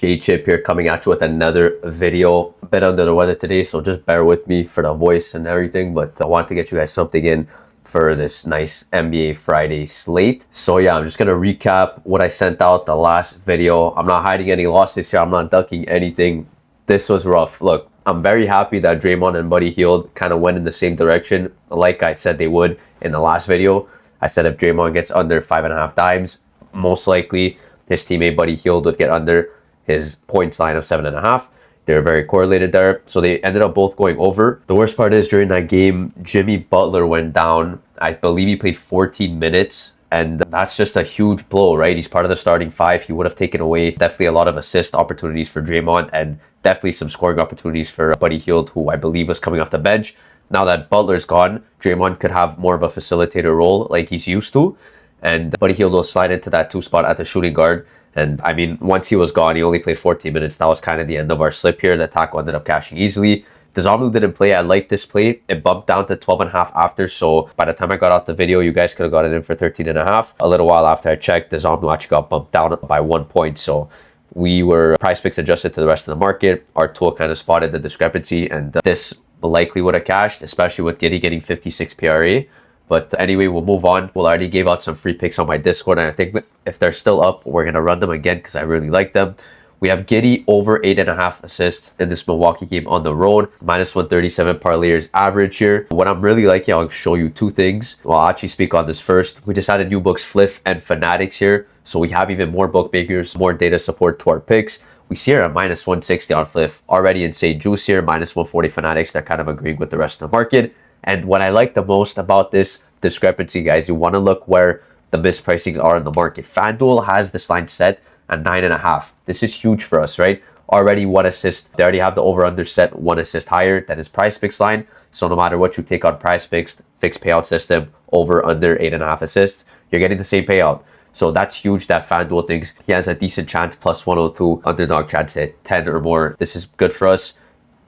Chip here coming at you with another video. A bit under the weather today, so just bear with me for the voice and everything, but I want to get you guys something in for this nice NBA Friday slate. So yeah, I'm just gonna recap what I sent out the last video. I'm not hiding any losses here. I'm not ducking anything. This was rough. Look, I'm very happy that Draymond and Buddy Hield kind of went in the same direction like I said they would in the last video. I said if Draymond gets under 5.5 dimes, most likely his teammate Buddy Hield would get under his points line of 7.5. They're very correlated there. So they ended up both going over. The worst part is during that game, Jimmy Butler went down. I believe he played 14 minutes. And that's just a huge blow, right? He's part of the starting five. He would have taken away definitely a lot of assist opportunities for Draymond and definitely some scoring opportunities for Buddy Hield, who I believe was coming off the bench. Now that Butler's gone, Draymond could have more of a facilitator role like he's used to. And Buddy Hield will slide into that 2 spot at the shooting guard. And I mean, once he was gone, he only played 14 minutes. That was kind of the end of our slip here. The tackle ended up cashing easily. Dezomlu didn't play. I liked this play. It bumped down to 12.5 after. So by the time I got out the video, you guys could have got it in for 13.5. A little while after I checked, Dezomlu actually got bumped down by 1 point. So we were PrizePicks adjusted to the rest of the market. Our tool kind of spotted the discrepancy, and this likely would have cashed, especially with Giddey getting 56 PRA. But anyway, we'll move on. We'll already gave out some free picks on my Discord, and I think if they're still up, we're going to run them again because I really like them. We have Giddey over 8.5 assists in this Milwaukee game on the road. Minus 137 parlayers average here. What I'm really liking, I'll show you 2 things. Well, I'll actually speak on this first. We just added new books, Fliff and Fanatics here. So we have even more bookmakers, more data support to our picks. We see here a minus 160 on Fliff. Already insane juice here. Minus 140 Fanatics. They're kind of agreeing with the rest of the market. And what I like the most about this discrepancy, guys, you want to look where the mispricings are in the market. FanDuel has this line set at 9.5. This is huge for us, right? Already 1 assist. They already have the over-under set 1 assist higher than his PrizePicks line. So no matter what you take on PrizePicks, fixed payout system, over, under 8.5 assists, you're getting the same payout. So that's huge that FanDuel thinks he has a decent chance, plus 102, underdog chance at 10 or more. This is good for us.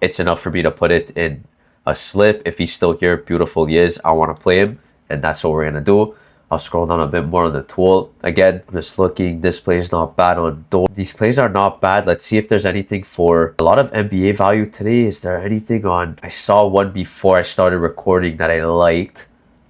It's enough for me to put it in a slip. If he's still here, beautiful he is. I want to play him, and that's what we're going to do. I'll scroll down a bit more on the tool. Again, I'm just looking. This play is not bad on Dome. These plays are not bad. Let's see if there's anything for a lot of NBA value today. Is there anything on? I saw one before I started recording that I liked.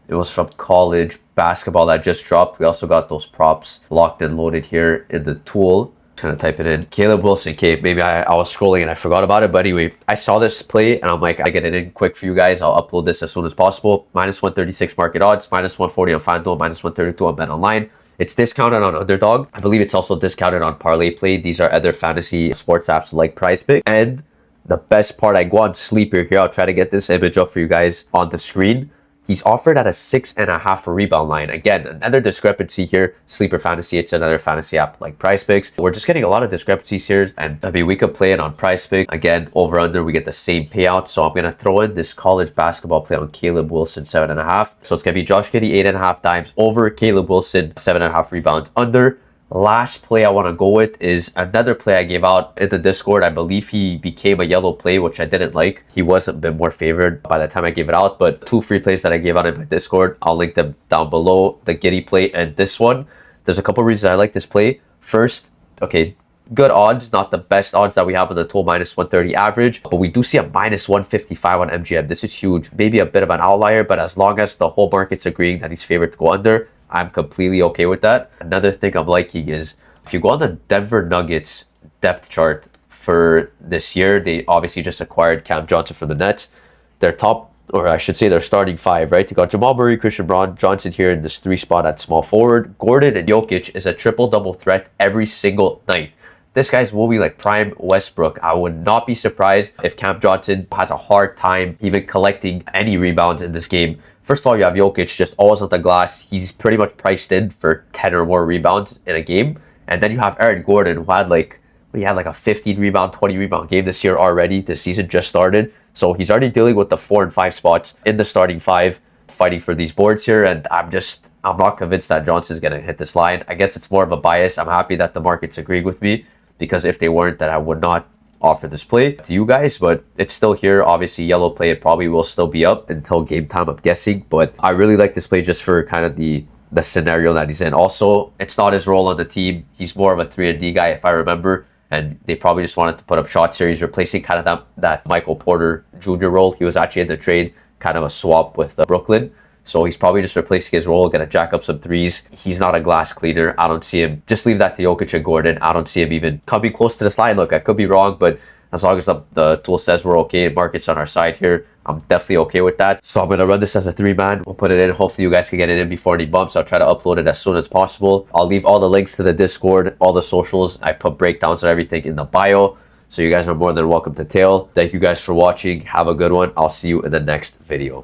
It was from college basketball that just dropped. We also got those props locked and loaded here in the tool. Trying to type it in. Caleb Wilson. Okay, maybe I was scrolling and I forgot about it. But anyway, I saw this play and I'm like, I get it in quick for you guys. I'll upload this as soon as possible. Minus 136 market odds, minus 140 on FanDuel, minus 132 on BetOnline. It's discounted on Underdog. I believe it's also discounted on Parlay Play. These are other fantasy sports apps like PrizePicks. And the best part, I go on Sleeper here. I'll try to get this image up for you guys on the screen. He's offered at a 6.5 rebound line. Again, another discrepancy here. Sleeper Fantasy, it's another fantasy app like PrizePicks. We're just getting a lot of discrepancies here. And I mean, we could play it on PrizePicks. Again, over under, we get the same payout. So I'm going to throw in this college basketball play on Caleb Wilson, 7.5. So it's going to be Josh Giddey, 8.5 dimes over, Caleb Wilson, 7.5 rebounds under. Last play I want to go with is another play I gave out in the Discord. I believe he became a yellow play, which I didn't like. He was a bit more favored by the time I gave it out, but 2 free plays that I gave out in my Discord, I'll link them down below. The Giddey play and this one. There's a couple reasons I like this play. First, okay, good odds, not the best odds that we have on the tool, minus 130 average, but we do see a minus 155 on MGM. This is huge. Maybe a bit of an outlier, but as long as the whole market's agreeing that he's favored to go under, I'm completely okay with that. Another thing I'm liking is if you go on the Denver Nuggets depth chart for this year, they obviously just acquired Cam Johnson from the Nets. Their top, or I should say their starting 5, right? You got Jamal Murray, Christian Braun, Johnson here in this 3 spot at small forward. Gordon and Jokic is a triple-double threat every single night. This guy's will be like prime Westbrook. I would not be surprised if Cam Johnson has a hard time even collecting any rebounds in this game. First of all, you have Jokic just always on the glass. He's pretty much priced in for 10 or more rebounds in a game. And then you have Aaron Gordon, who had like a 15 rebound, 20 rebound game this year already. The season just started. So he's already dealing with the 4 and 5 spots in the starting 5, fighting for these boards here. And I'm not convinced that Johnson's going to hit this line. I guess it's more of a bias. I'm happy that the market's agreeing with me, because if they weren't, then I would not offer this play to you guys, but it's still here. Obviously, yellow play, it probably will still be up until game time, I'm guessing, but I really like this play just for kind of the scenario that he's in. Also, it's not his role on the team. He's more of a 3-and-D guy, if I remember, and they probably just wanted to put up shots here. He's replacing kind of that Michael Porter Jr. role. He was actually in the trade, kind of a swap with Brooklyn. So he's probably just replacing his role, gonna jack up some threes. He's not a glass cleaner. I don't see him. Just leave that to Jokic and Gordon. I don't see him even coming close to this line. Look, I could be wrong, but as long as the tool says we're okay, market's on our side here, I'm definitely okay with that. So I'm going to run this as a 3-man. We'll put it in. Hopefully you guys can get it in before any bumps. I'll try to upload it as soon as possible. I'll leave all the links to the Discord, all the socials. I put breakdowns and everything in the bio. So you guys are more than welcome to tail. Thank you guys for watching. Have a good one. I'll see you in the next video.